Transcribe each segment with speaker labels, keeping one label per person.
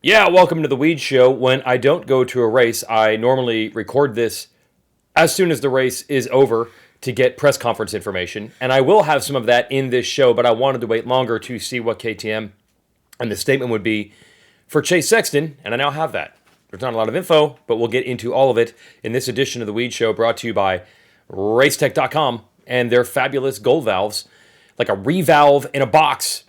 Speaker 1: Yeah, welcome to the Weege Show. When I don't go to a race, I normally record this as soon as the race is over to get press conference information. And I will have some of that in this show, but I wanted to wait longer to see what KTM and the statement would be for Chase Sexton, and I now have that. There's not a lot of info, but we'll get into all of it in this edition of the Weege Show, brought to you by Racetech.com and their fabulous gold valves, like a revalve in a box.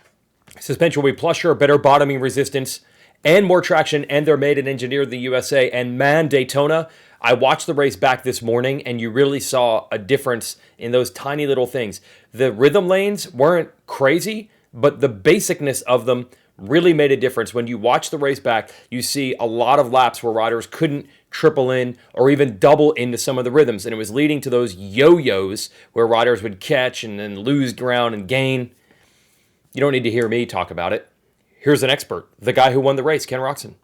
Speaker 1: Suspension will be plusher, better bottoming resistance, and more traction, and they're made and engineered in the USA. And man, Daytona, I watched the race back this morning, and you really saw a difference in those tiny little things. The rhythm lanes weren't crazy, but the basicness of them really made a difference. When you watch the race back, you see a lot of laps where riders couldn't triple in or even double into some of the rhythms, and it was leading to those yo-yos where riders would catch and then lose ground and gain. You don't need to hear me talk about it. Here's an expert, the guy who won the race, Ken Roczen.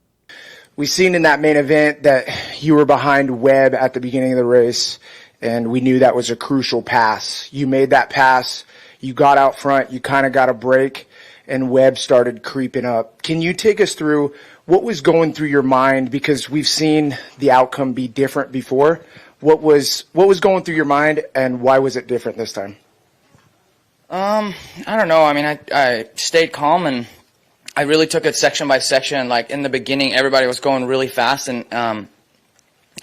Speaker 2: We seen in that main event that you were behind Webb at the beginning of the race, and we knew that was a crucial pass. You made that pass, you got out front, you kind of got a break, and Webb started creeping up. Can you take us through what was going through your mind? Because we've seen the outcome be different before. What was going through your mind, and why was it different this time?
Speaker 3: I don't know. I mean, I stayed calm, and I really took it section by section. Like in the beginning, everybody was going really fast and kind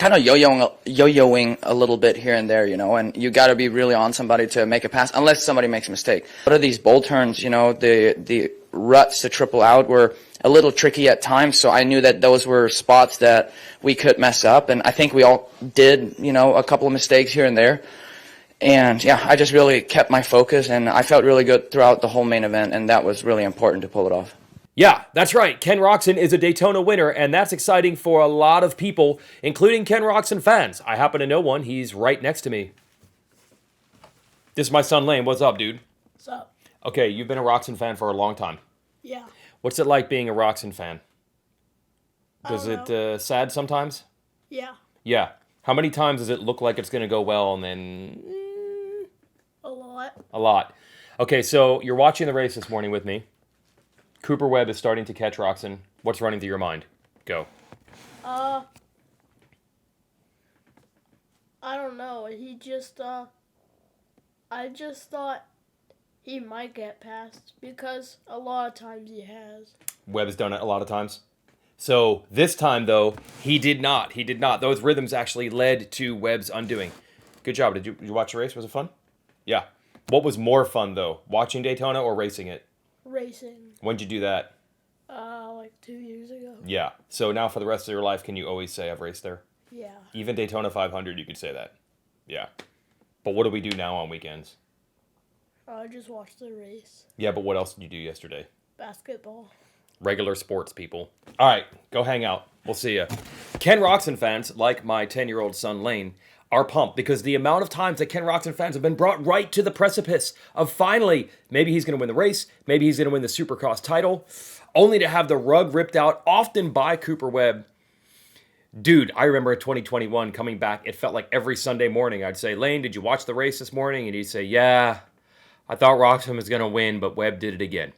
Speaker 3: of yo-yoing a little bit here and there, and you got to be really on somebody to make a pass, unless somebody makes a mistake. What are these bowl turns, the ruts to triple out were a little tricky at times, so I knew that those were spots that we could mess up, and I think we all did, a couple of mistakes here and there. And, yeah, I just really kept my focus, and I felt really good throughout the whole main event, and that was really important to pull it off.
Speaker 1: Yeah, that's right. Ken Roczen is a Daytona winner, and that's exciting for a lot of people, including Ken Roczen fans. I happen to know one. He's right next to me. This is my son, Lane. What's up, dude?
Speaker 4: What's up?
Speaker 1: Okay, you've been a Roczen fan for a long time.
Speaker 4: Yeah.
Speaker 1: What's it like being a Roczen fan? Does
Speaker 4: I don't know.
Speaker 1: it sad sometimes?
Speaker 4: Yeah.
Speaker 1: Yeah. How many times does it look like it's going to go well and then...
Speaker 4: A lot.
Speaker 1: A lot. Okay, so you're watching the race this morning with me. Cooper Webb is starting to catch Roczen. What's running through your mind? Go.
Speaker 4: I don't know. I just thought he might get past because a lot of times he has.
Speaker 1: Webb has done it a lot of times. So this time, though, he did not. He did not. Those rhythms actually led to Webb's undoing. Good job. Did you watch the race? Was it fun? Yeah. What was more fun, though? Watching Daytona or racing it?
Speaker 4: Racing.
Speaker 1: When'd you do that?
Speaker 4: Like 2 years ago.
Speaker 1: Yeah. So now for the rest of your life, can you always say I've raced there?
Speaker 4: Yeah.
Speaker 1: Even Daytona 500, you could say that. Yeah. But what do we do now on weekends?
Speaker 4: I just watched the race.
Speaker 1: Yeah, but what else did you do yesterday?
Speaker 4: Basketball.
Speaker 1: Regular sports people. All right, go hang out. We'll see ya. Ken Roczen fans, like my 10-year-old son Lane, are pumped because the amount of times that Ken Roczen fans have been brought right to the precipice of finally, maybe he's going to win the race, maybe he's going to win the Supercross title, only to have the rug ripped out, often by Cooper Webb. Dude, I remember in 2021 coming back, it felt like every Sunday morning I'd say, Lane, did you watch the race this morning? And he'd say, yeah, I thought Roczen was going to win, but Webb did it again.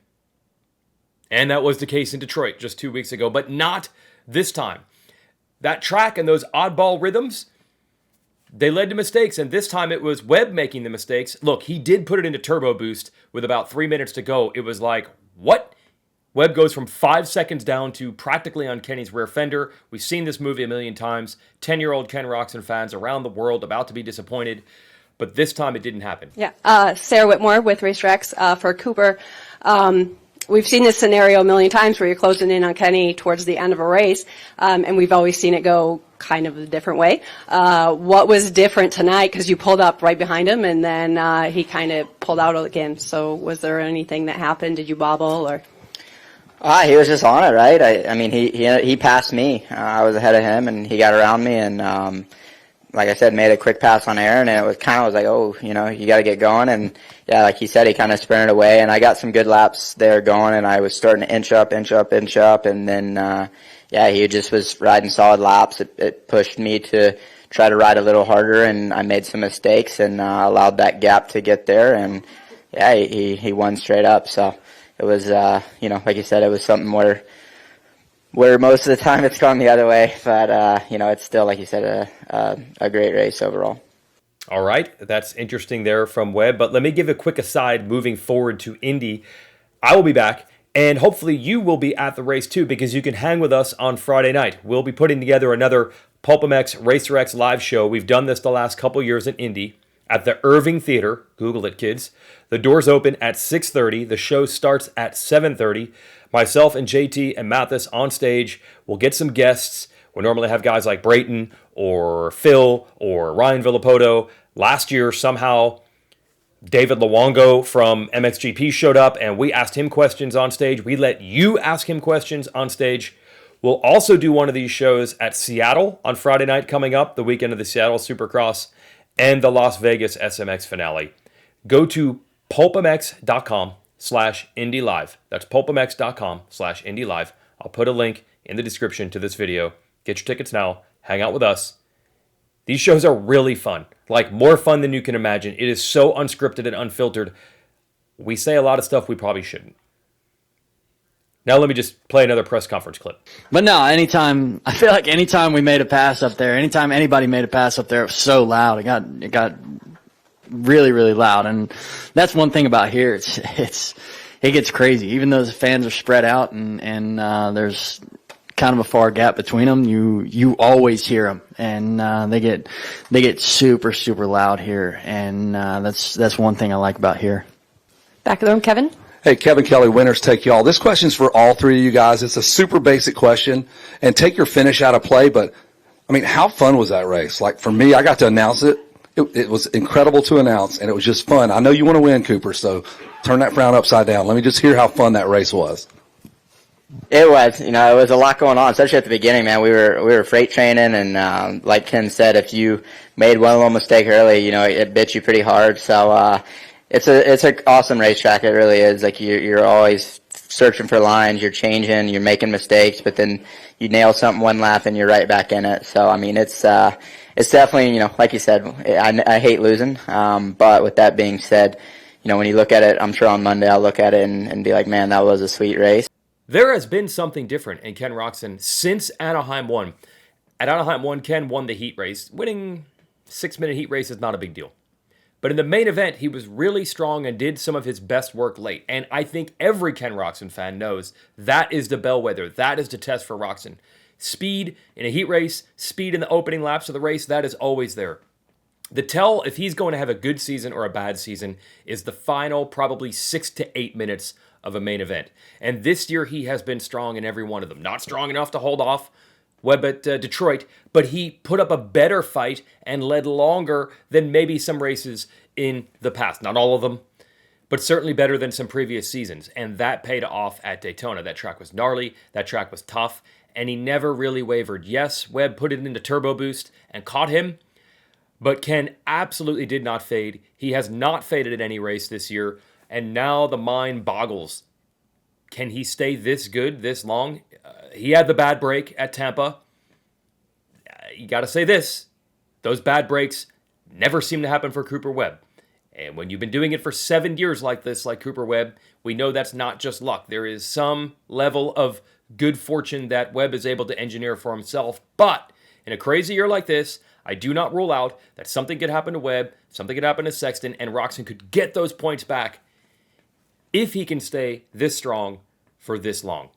Speaker 1: And that was the case in Detroit just 2 weeks ago, but not this time. That track and those oddball rhythms, they led to mistakes, and this time it was Webb making the mistakes. Look, he did put it into turbo boost with about 3 minutes to go. It was like, what? Webb goes from 5 seconds down to practically on Kenny's rear fender. We've seen this movie a million times. 10-year-old Ken Roczen fans around the world about to be disappointed, but this time it didn't happen.
Speaker 5: Yeah, Sarah Whitmore with Racetracks for Cooper. We've seen this scenario a million times where you're closing in on Kenny towards the end of a race, and we've always seen it go kind of a different way. What was different tonight? Because you pulled up right behind him, and then he kind of pulled out again. So was there anything that happened? Did you bobble or?
Speaker 6: He was just on it, right? I mean, he passed me. I was ahead of him, and he got around me, and like I said, made a quick pass on Aaron, and it was kind of like, oh, you got to get going. And yeah, like he said, he kind of sprinted away, and I got some good laps there going, and I was starting to inch up, and then he just was riding solid laps. It pushed me to try to ride a little harder, and I made some mistakes and allowed that gap to get there, and yeah, he won straight up. So it was, like you said, it was something where where most of the time it's gone the other way. But, it's still, like you said, a great race overall.
Speaker 1: All right, that's interesting there from Webb. But let me give a quick aside moving forward to Indy. I will be back, and hopefully you will be at the race too, because you can hang with us on Friday night. We'll be putting together another PulpMX Racer X live show. We've done this the last couple years in Indy at the Irving Theater. Google it, kids. The doors open at 6:30. The show starts at 7:30. Myself and JT and Mathis on stage. We'll get some guests. We normally have guys like Brayton or Phil or Ryan Villapoto. Last year, somehow, David Luongo from MXGP showed up, and we asked him questions on stage. We let you ask him questions on stage. We'll also do one of these shows at Seattle on Friday night coming up, the weekend of the Seattle Supercross, and the Las Vegas SMX finale. Go to pulpmx.com/IndyLive. That's pulpmx.com/IndyLive. I'll put a link in the description to this video. Get your tickets now. Hang out with us. These shows are really fun, like more fun than you can imagine. It is so unscripted and unfiltered. We say a lot of stuff we probably shouldn't. Now let me just play another press conference clip.
Speaker 7: But no, I feel like anytime we made a pass up there, anytime anybody made a pass up there, it was so loud. It got really, really loud. And that's one thing about here. It gets crazy. Even though the fans are spread out and there's kind of a far gap between them, you always hear them, and they get super, super loud here. And that's one thing I like about here.
Speaker 5: Back of the room, Kevin.
Speaker 8: Hey, Kevin Kelly, Winners Take Y'all. This question's for all three of you guys. It's a super basic question, and take your finish out of play, but, I mean, how fun was that race? Like, for me, I got to announce it. It was incredible to announce, and it was just fun. I know you want to win, Cooper, so turn that frown upside down. Let me just hear how fun that race was.
Speaker 6: It was, it was a lot going on, especially at the beginning, man. We were freight training, and like Ken said, if you made one little mistake early, it bit you pretty hard. So it's an awesome racetrack. It really is. Like you're always searching for lines, you're changing, you're making mistakes, but then you nail something one lap and you're right back in it. So I mean, it's definitely, like you said, I hate losing. But with that being said, when you look at it, I'm sure on Monday I'll look at it and be like, man, that was a sweet race.
Speaker 1: There has been something different in Ken Roczen since Anaheim 1. At Anaheim 1, Ken won the heat race. Winning 6-minute heat race is not a big deal. But in the main event, he was really strong and did some of his best work late. And I think every Ken Roczen fan knows that is the bellwether. That is the test for Roczen. Speed in a heat race, speed in the opening laps of the race, that is always there. The tell if he's going to have a good season or a bad season is the final probably 6 to 8 minutes of a main event. And this year he has been strong in every one of them. Not strong enough to hold off Webb at Detroit, but he put up a better fight and led longer than maybe some races in the past. Not all of them, but certainly better than some previous seasons. And that paid off at Daytona. That track was gnarly, that track was tough, and he never really wavered. Yes, Webb put it into turbo boost and caught him, but Ken absolutely did not fade. He has not faded in any race this year. And now the mind boggles. Can he stay this good, this long? He had the bad break at Tampa. You got to say this. Those bad breaks never seem to happen for Cooper Webb. And when you've been doing it for 7 years like this, like Cooper Webb, we know that's not just luck. There is some level of good fortune that Webb is able to engineer for himself. But in a crazy year like this, I do not rule out that something could happen to Webb, something could happen to Sexton, and Roczen could get those points back if he can stay this strong for this long.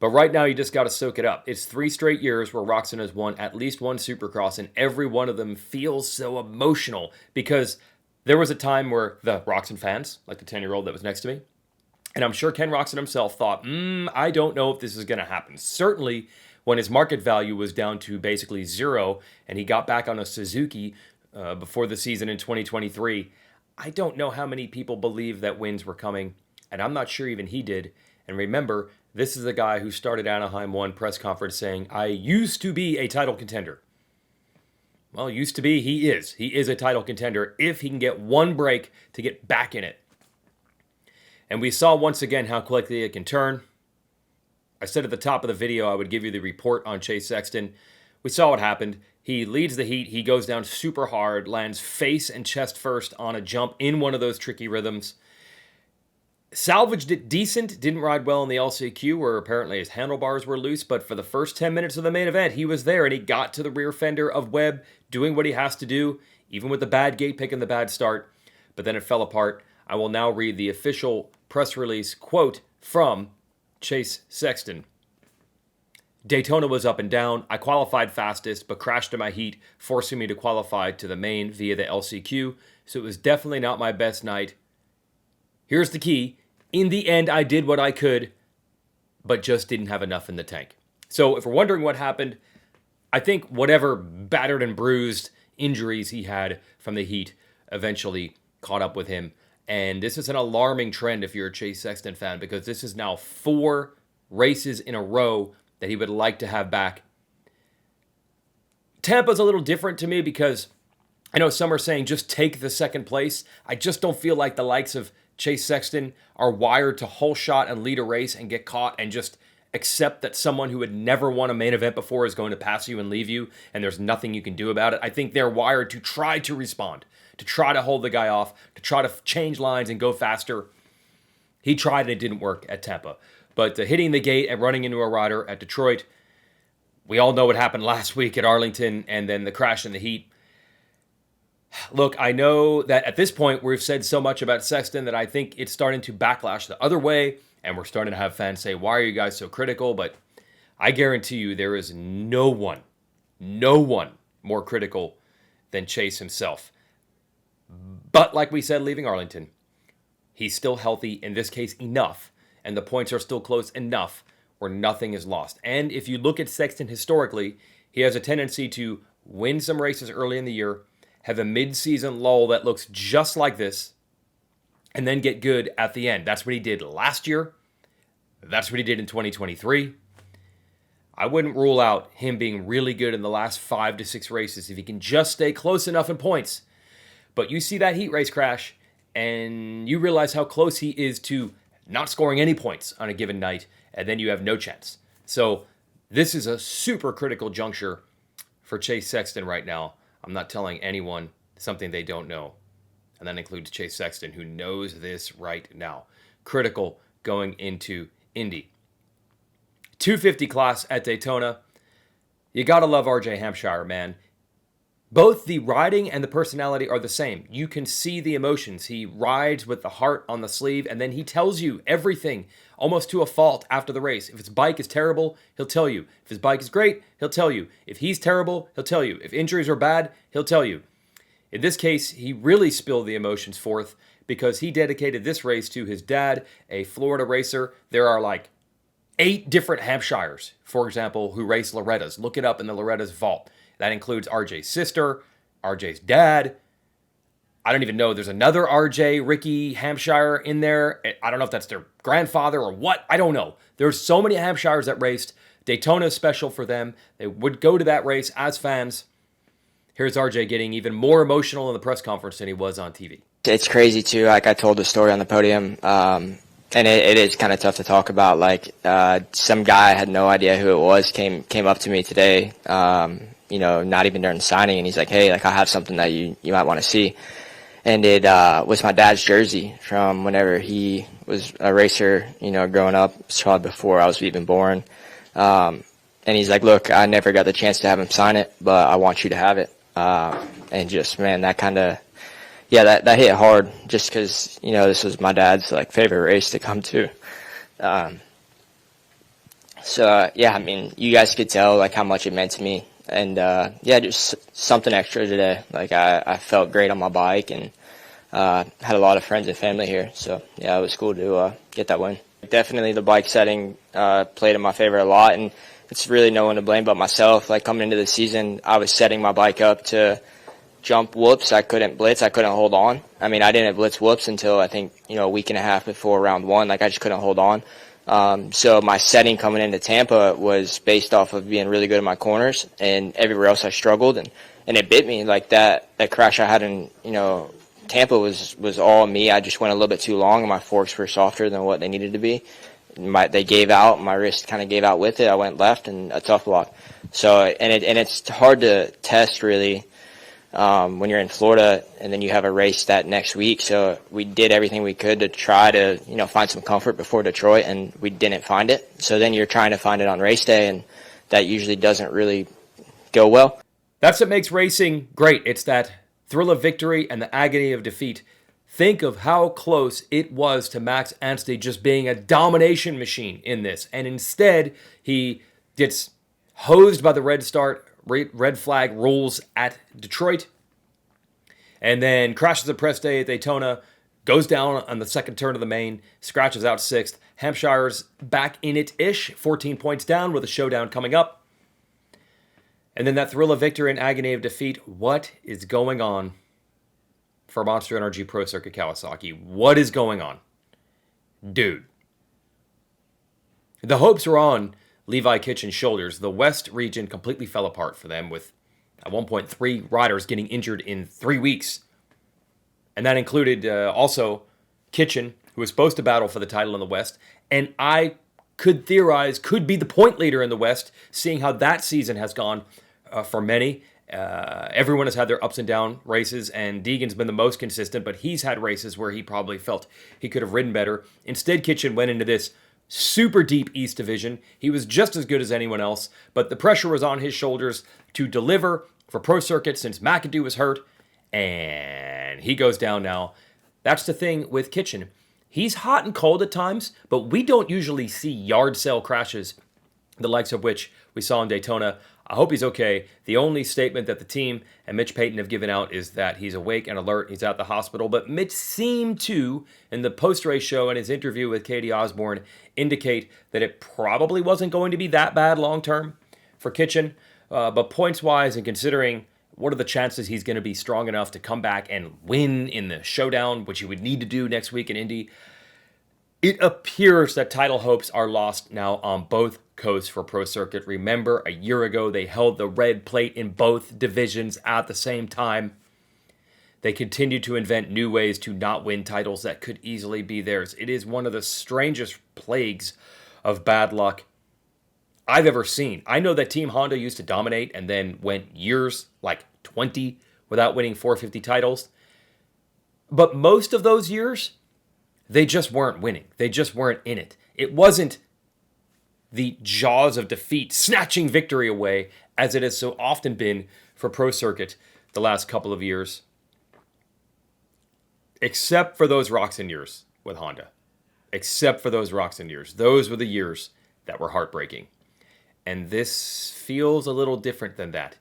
Speaker 1: But right now, you just got to soak it up. It's 3 straight years where Roczen has won at least one Supercross, and every one of them feels so emotional because there was a time where the Roczen fans, like the 10-year-old that was next to me, and I'm sure Ken Roczen himself thought, I don't know if this is going to happen. Certainly when his market value was down to basically zero and he got back on a Suzuki before the season in 2023, I don't know how many people believed that wins were coming, and I'm not sure even he did. And remember, this is the guy who started Anaheim 1 press conference saying, I used to be a title contender. Well, used to be, he is. He is a title contender if he can get one break to get back in it. And we saw once again how quickly it can turn. I said at the top of the video I would give you the report on Chase Sexton. We saw what happened. He leads the heat. He goes down super hard, lands face and chest first on a jump in one of those tricky rhythms. salvaged it decent, didn't ride well in the LCQ where apparently his handlebars were loose, but for the first 10 minutes of the main event, he was there and he got to the rear fender of Webb, doing what he has to do, even with the bad gate pick and the bad start, but then it fell apart. I will now read the official press release quote from Chase Sexton. Daytona was up and down. I qualified fastest, but crashed in my heat, forcing me to qualify to the main via the LCQ, so it was definitely not my best night. Here's the key. In the end, I did what I could, but just didn't have enough in the tank. So if we're wondering what happened, I think whatever battered and bruised injuries he had from the heat eventually caught up with him. And this is an alarming trend if you're a Chase Sexton fan, because this is now 4 races in a row that he would like to have back. Tampa's a little different to me because I know some are saying just take the second place. I just don't feel like the likes of Chase Sexton are wired to whole shot and lead a race and get caught and just accept that someone who had never won a main event before is going to pass you and leave you and there's nothing you can do about it. I think they're wired to try to respond, to try to hold the guy off, to try to change lines and go faster. He tried and it didn't work at Tampa. But hitting the gate and running into a rider at Detroit, we all know what happened last week at Arlington and then the crash in the heat. Look, I know that at this point we've said so much about Sexton that I think it's starting to backlash the other way, and we're starting to have fans say, why are you guys so critical? But I guarantee you there is no one more critical than Chase himself. But like we said, leaving Arlington, he's still healthy, in this case enough, and the points are still close enough where nothing is lost. And if you look at Sexton historically, he has a tendency to win some races early in the year, have a mid-season lull that looks just like this, and then get good at the end. That's what he did last year. That's what he did in 2023. I wouldn't rule out him being really good in the last 5 to 6 races if he can just stay close enough in points. But you see that heat race crash, and you realize how close he is to not scoring any points on a given night, and then you have no chance. So this is a super critical juncture for Chase Sexton right now. I'm not telling anyone something they don't know. And that includes Chase Sexton, who knows this right now. Critical going into Indy. 250 class at Daytona. You got to love RJ Hampshire, man. Both the riding and the personality are the same. You can see the emotions. He rides with the heart on the sleeve, and then he tells you everything, almost to a fault after the race. If his bike is terrible, he'll tell you. If his bike is great, he'll tell you. If he's terrible, he'll tell you. If injuries are bad, he'll tell you. In this case, he really spilled the emotions forth because he dedicated this race to his dad, a Florida racer. There are like 8 different Hampshires, for example, who race Loretta's. Look it up in the Loretta's vault. That includes RJ's sister, RJ's dad. I don't even know. There's another RJ, Ricky Hampshire in there. I don't know if that's their grandfather or what. I don't know. There's so many Hampshires that raced. Daytona is special for them. They would go to that race as fans. Here's RJ getting even more emotional in the press conference than he was on TV.
Speaker 6: It's crazy, too. Like, I told the story on the podium, and it is kind of tough to talk about. Like, some guy, I had no idea who it was, came up to me today, not even during signing, and he's like, hey, like, I have something that you might want to see. And it was my dad's jersey from whenever he was a racer, growing up. It's probably before I was even born. And he's like, look, I never got the chance to have him sign it, but I want you to have it. And just, man, that kind of, that hit hard just because, this was my dad's, like, favorite race to come to. I mean, you guys could tell, like, how much it meant to me. And, just something extra today. Like, I felt great on my bike and had a lot of friends and family here. So, yeah, it was cool to get that win. Definitely the bike setting played in my favor a lot, and it's really no one to blame but myself. Like, coming into the season, I was setting my bike up to jump whoops. I couldn't blitz. I couldn't hold on. I mean, I didn't blitz whoops until I think, a week and a half before round 1. Like, I just couldn't hold on. So my setting coming into Tampa was based off of being really good at my corners, and everywhere else I struggled, and it bit me. Like that crash I had in, Tampa was all me. I just went a little bit too long, and my forks were softer than what they needed to be. They gave out. My wrist kind of gave out with it. I went left and a tough block. So, and it's hard to test really
Speaker 9: when you're in Florida and then you have a race that next week. So we did everything we could to try to, find some comfort before Detroit, and we didn't find it. So then you're trying to find it on race day, and that usually doesn't really go well.
Speaker 1: That's what makes racing great. It's that thrill of victory and the agony of defeat. Think of how close it was to Max Anstey just being a domination machine in this. And instead, he gets hosed by the red flag rules at Detroit, and then crashes the press day at Daytona, goes down on the second turn of the main, scratches out sixth. Hampshire's back in it-ish, 14 points down with a showdown coming up. And then that thrill of victory and agony of defeat. What is going on for Monster Energy Pro Circuit Kawasaki? What is going on? Dude. The hopes were on Levi Kitchen's shoulders. The West region completely fell apart for them, with at one point 3 riders getting injured in 3 weeks. And that included also Kitchen, who was supposed to battle for the title in the West. And I could theorize could be the point leader in the West, seeing how that season has gone for many. Everyone has had their ups and down races, and Deegan's been the most consistent, but he's had races where he probably felt he could have ridden better. Instead, Kitchen went into this super deep East Division. He was just as good as anyone else, but the pressure was on his shoulders to deliver for Pro Circuit since McAdoo was hurt, and he goes down now. That's the thing with Kitchen. He's hot and cold at times, but we don't usually see yard sale crashes, the likes of which we saw in Daytona. I hope he's okay. The only statement that the team and Mitch Payton have given out is that he's awake and alert. He's at the hospital. But Mitch seemed to, in the post-race show and his interview with Katie Osborne, indicate that it probably wasn't going to be that bad long-term for Kitchen. But points-wise, and considering what are the chances he's going to be strong enough to come back and win in the showdown, which he would need to do next week in Indy, it appears that title hopes are lost now on both coasts for Pro Circuit. Remember, a year ago, they held the red plate in both divisions at the same time. They continue to invent new ways to not win titles that could easily be theirs. It is one of the strangest plagues of bad luck I've ever seen. I know that Team Honda used to dominate and then went years, like 20, without winning 450 titles. But most of those years, they just weren't winning. They just weren't in it. It wasn't the jaws of defeat snatching victory away, as it has so often been for Pro Circuit the last couple of years. Except for those Roczen years with Honda. Except for those Roczen years. Those were the years that were heartbreaking. And this feels a little different than that.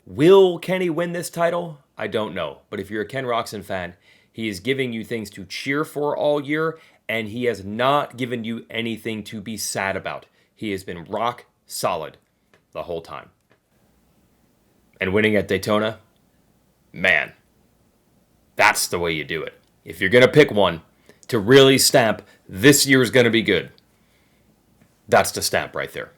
Speaker 1: Will Kenny win this title? I don't know. But if you're a Ken Roczen fan, he is giving you things to cheer for all year, and he has not given you anything to be sad about. He has been rock solid the whole time. And winning at Daytona, man, that's the way you do it. If you're going to pick one to really stamp this year's going to be good, that's the stamp right there.